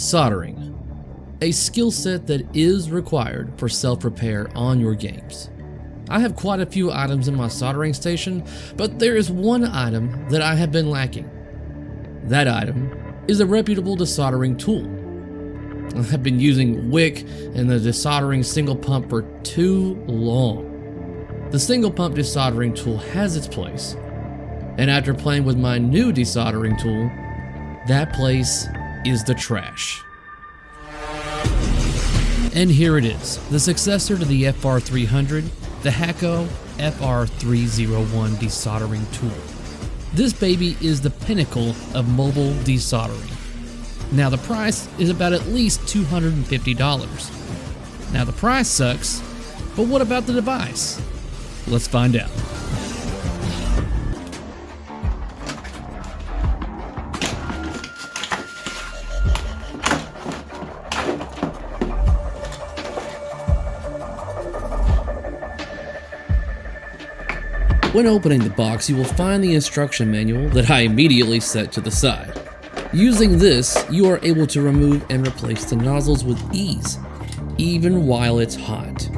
Soldering, a skill set that is required for self-repair on your games. I have quite a few items in my soldering station, but there is one item that I have been lacking. That item is a reputable desoldering tool. I have been using wick and the desoldering single pump for too long. The single pump desoldering tool has its place, and after playing with my new desoldering tool, that place is the trash. And here it is, the successor to the FR300, the Hakko FR301 desoldering tool. This baby is the pinnacle of mobile desoldering. Now the price is about at least $250. Now the price sucks, but what about the device? Let's find out. When opening the box, you will find the instruction manual that I immediately set to the side. Using this, you are able to remove and replace the nozzles with ease, even while it's hot.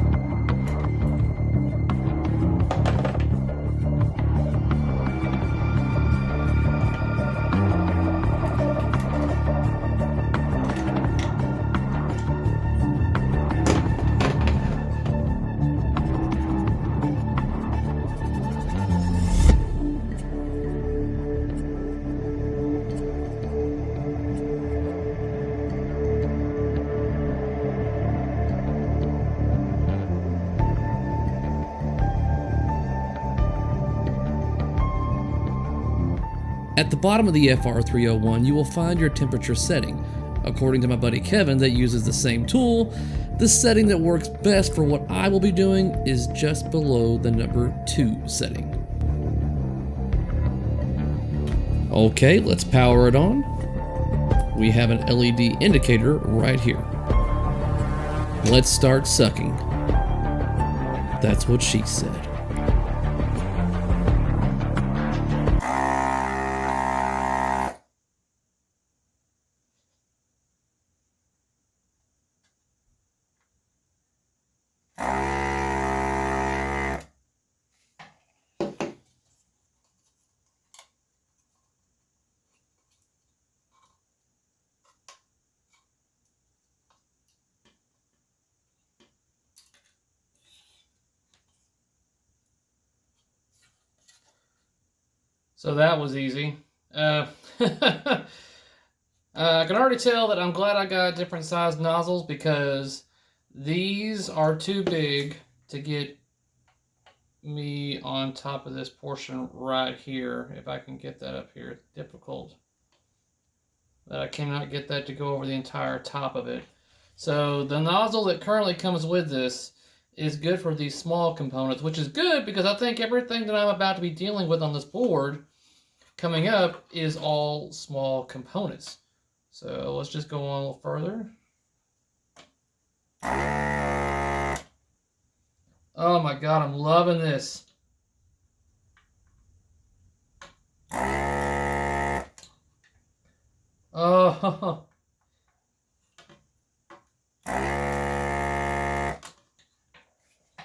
At the bottom of the FR301, you will find your temperature setting. According to my buddy Kevin that uses the same tool, the setting that works best for what I will be doing is just below the number 2 setting. Okay, let's power it on. We have an LED indicator right here. Let's start sucking. That's what she said. So that was easy. I can already tell that I'm glad I got different sized nozzles because these are too big to get me on top of this portion right here. If I can get that up here, it's difficult. But I cannot get that to go over the entire top of it. So the nozzle that currently comes with this is good for these small components, which is good because I think everything that I'm about to be dealing with on this board coming up is all small components. So let's just go on a little further. Oh my God, I'm loving this. Oh.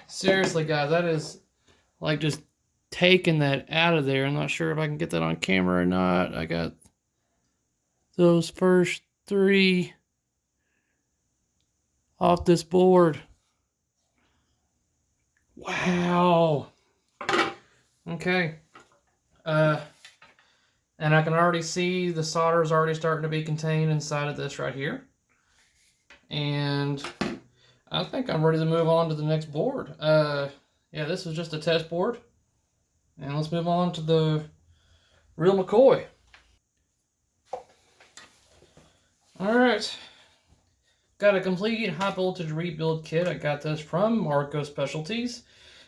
Seriously, guys, that is like just taking that out of there. I'm not sure if I can get that on camera or not. I got those first 3 off this board. Wow. Okay. And I can already see the solder is already starting to be contained inside of this right here. And I think I'm ready to move on to the next board. Yeah, this is just a test board. And let's move on to the real McCoy. Alright. Got a complete high voltage rebuild kit. I got this from Marco Specialties.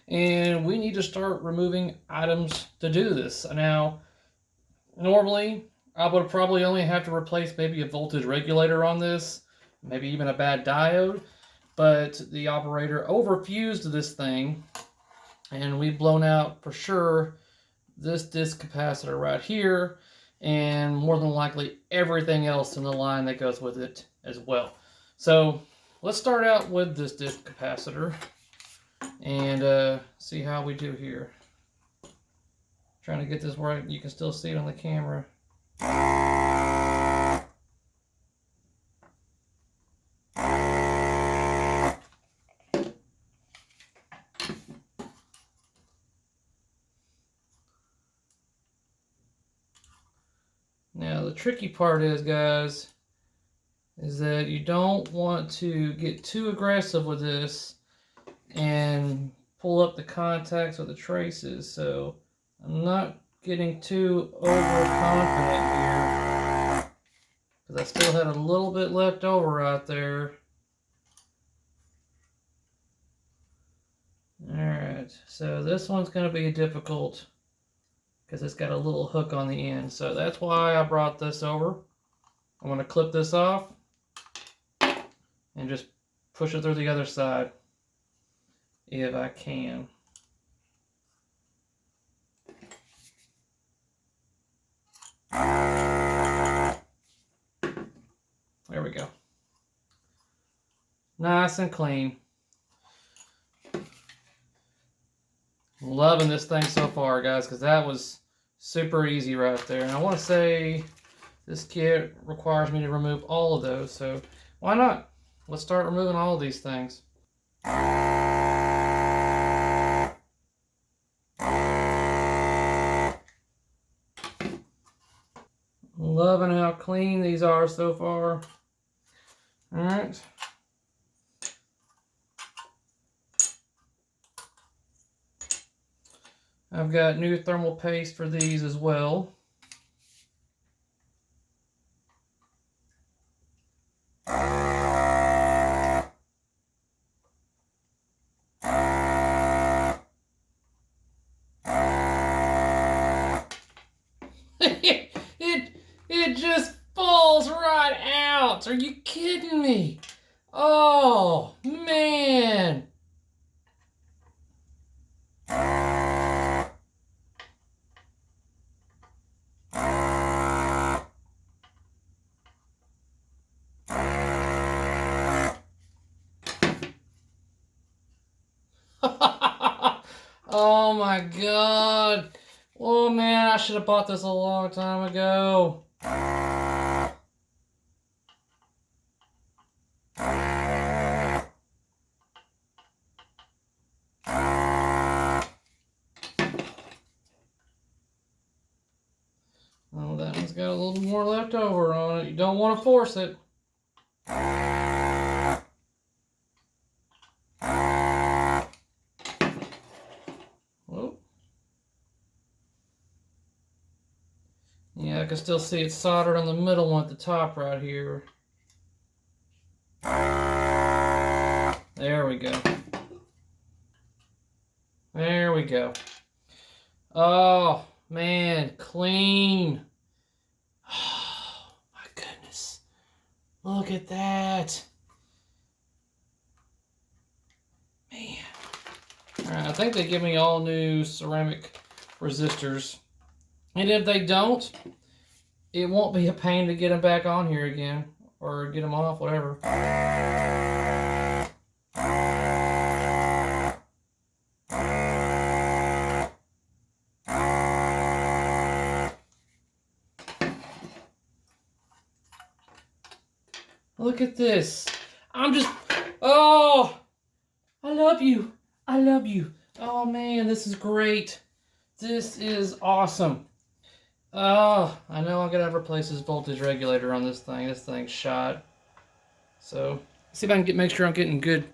And we need to start removing items to do this. Now, normally, I would probably only have to replace maybe a voltage regulator on this. Maybe even a bad diode. But the operator overfused this thing. And we've blown out, for sure, this disc capacitor right here. and more than likely everything else in the line that goes with it as well. So let's start out with this disc capacitor and see how we do here. Trying to get this where you can still see it on the camera. Now the tricky part is, guys, is that you don't want to get too aggressive with this and pull up the contacts or the traces. So I'm not getting too overconfident here because I still had a little bit left over out there. Alright, so this one's going to be difficult because it's got a little hook on the end. So that's why I brought this over. I'm going to clip this off and just push it through the other side if I can. There we go. Nice and clean. Loving this thing so far, guys, because that was super easy right there. And I want to say this kit requires me to remove all of those, so why not? Let's start removing all of these things. Loving how clean these are so far. Alright. I've got new thermal paste for these as well. It just falls right out. Are you kidding me? Oh, man. Oh my God. Oh man, I should have bought this a long time ago. Oh, that one's got a little more left over on it. You don't want to force it. Whoa. Yeah, I can still see it soldered on the middle one at the top right here. There we go. There we go. Oh, man, clean. Oh, my goodness. Look at that. Man. All right, I think they give me all new ceramic resistors. And if they don't, it won't be a pain to get them back on here again or get them off, whatever. Look at this. Oh, I love you. I love you. Oh man, this is great. This is awesome. Oh, I know I'm gonna replace this voltage regulator on this thing. This thing's shot. So, see if I can make sure I'm getting good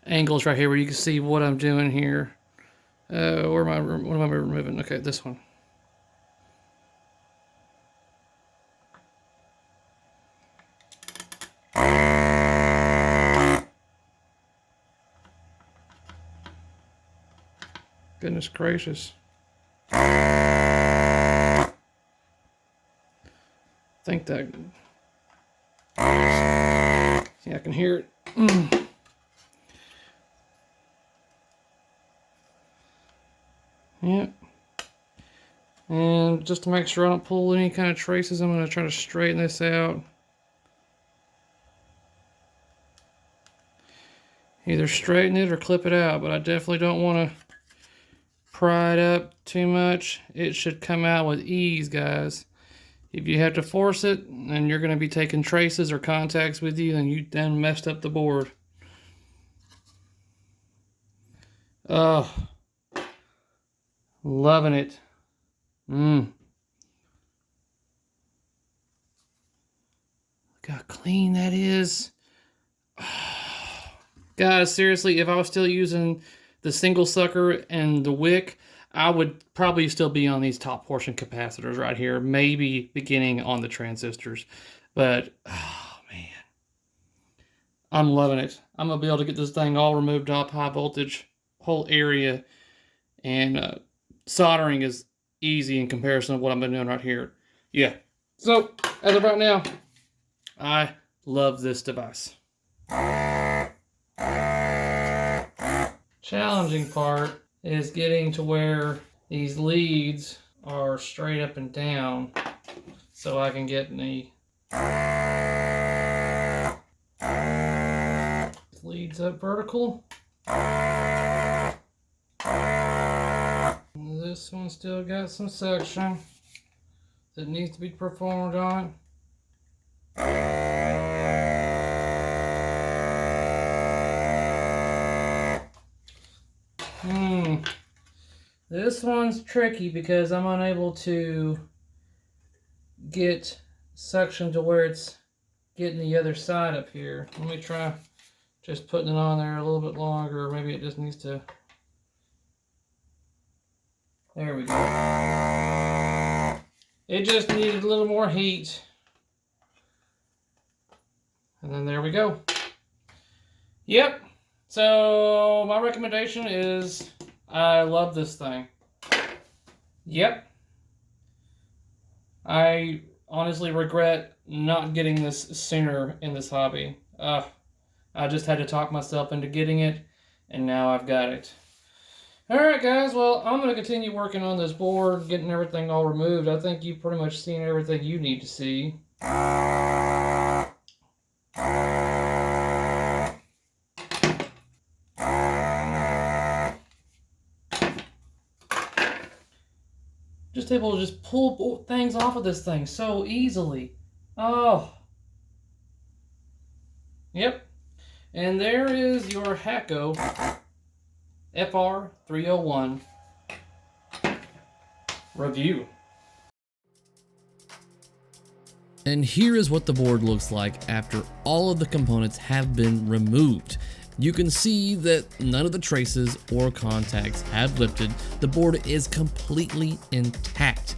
angles right here where you can see what I'm doing here. What am I removing? Okay, this one. Goodness gracious. I think that... See, I can hear it. Yep. And just to make sure I don't pull any kind of traces, I'm going to try to straighten this out. Either straighten it or clip it out, but I definitely don't want to pry it up too much. It should come out with ease, guys. If you have to force it and you're going to be taking traces or contacts with you, then you done messed up the board. Oh, loving it. Look how clean that is. Guys, seriously, if I was still using the single sucker and the wick, I would probably still be on these top portion capacitors right here, maybe beginning on the transistors. But, oh man, I'm loving it. I'm going to be able to get this thing all removed up, high voltage, whole area, and soldering is easy in comparison to what I've been doing right here. Yeah, so as of right now, I love this device. Challenging part is getting to where these leads are straight up and down so I can get the leads up vertical. This one still got some section that needs to be performed on. This one's tricky because I'm unable to get suction to where it's getting the other side up here. Let me try just putting it on there a little bit longer. Maybe it just needs to... There we go. It just needed a little more heat. And then there we go. Yep. So my recommendation is I love this thing. Yep. I honestly regret not getting this sooner in this hobby. I just had to talk myself into getting it, and now I've got it. Alright guys, well, I'm going to continue working on this board, getting everything all removed. I think you've pretty much seen everything you need to see. Just able to just pull things off of this thing so easily. Oh. Yep. And there is your Hakko FR301 review. And here is what the board looks like after all of the components have been removed. You can see that none of the traces or contacts have lifted. The board is completely intact.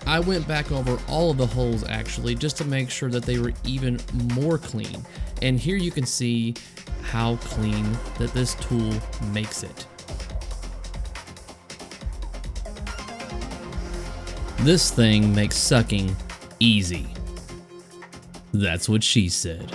I went back over all of the holes actually just to make sure that they were even more clean. And here you can see how clean that this tool makes it. This thing makes sucking easy. That's what she said.